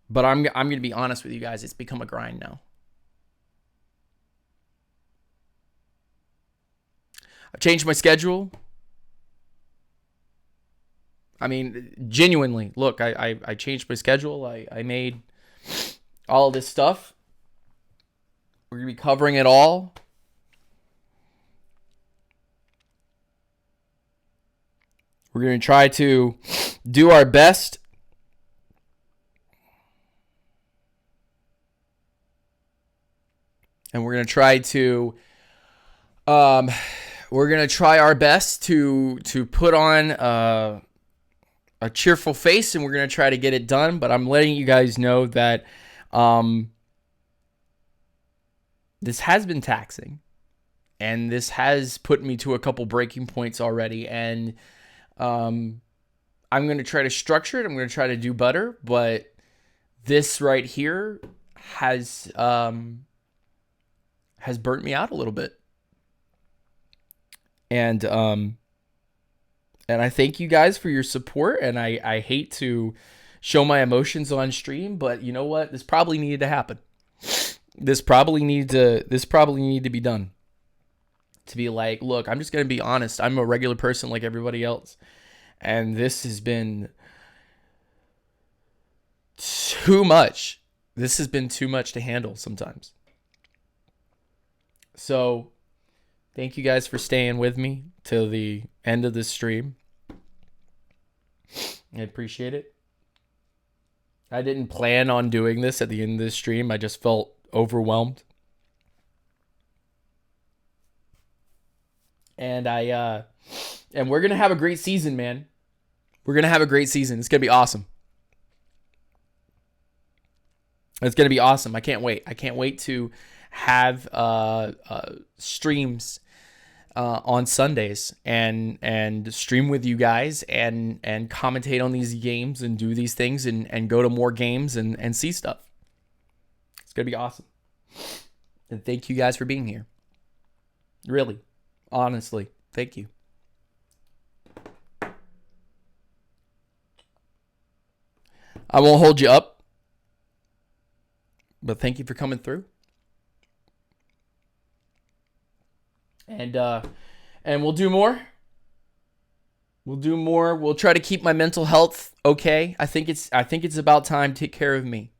But I'm going to be honest with you guys, it's become a grind now. I've changed my schedule. I mean, genuinely, look, I changed my schedule. I made all of this stuff. We're going to be covering it all. We're going to try to do our best. And we're going to try to try our best to put on a cheerful face, and we're going to try to get it done. But I'm letting you guys know that this has been taxing, and this has put me to a couple breaking points already. And I'm going to try to structure it. I'm going to try to do better. But this right here has burnt me out a little bit. And I thank you guys for your support, and I hate to show my emotions on stream, but you know what? This probably needed to happen. This probably needed to be done. To be like, look, I'm just going to be honest. I'm a regular person like everybody else. And this has been too much. This has been too much to handle sometimes. So, thank you guys for staying with me till the end of this stream. I appreciate it. I didn't plan on doing this at the end of this stream. I just felt overwhelmed. And and we're going to have a great season, man. We're going to have a great season. It's going to be awesome. It's going to be awesome. I can't wait. I can't wait to have streams on Sundays and stream with you guys and commentate on these games and do these things and go to more games and see stuff. It's going to be awesome. And thank you guys for being here. Really, honestly, thank you. I won't hold you up, but thank you for coming through. And we'll do more. We'll try to keep my mental health okay. I think it's about time to take care of me.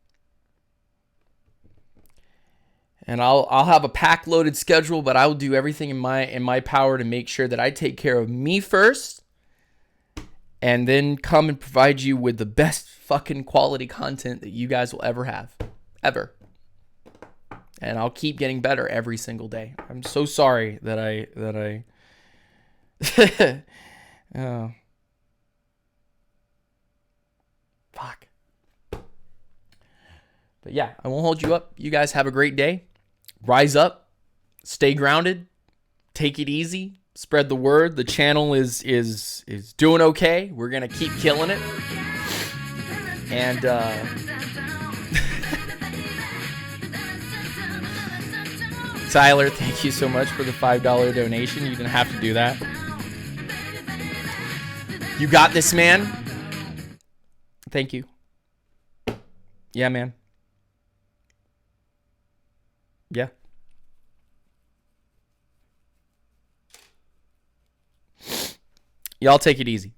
And I'll have a pack loaded schedule, but I will do everything in my power to make sure that I take care of me first, and then come and provide you with the best fucking quality content that you guys will ever have. Ever. And I'll keep getting better every single day. I'm so sorry that I oh. Fuck. But yeah, I won't hold you up. You guys have a great day. Rise up. Stay grounded. Take it easy. Spread the word. The channel is doing okay. We're going to keep killing it. And Tyler, thank you so much for the $5 donation. You didn't have to do that. You got this, man. Thank you. Yeah, man. Yeah. Y'all take it easy.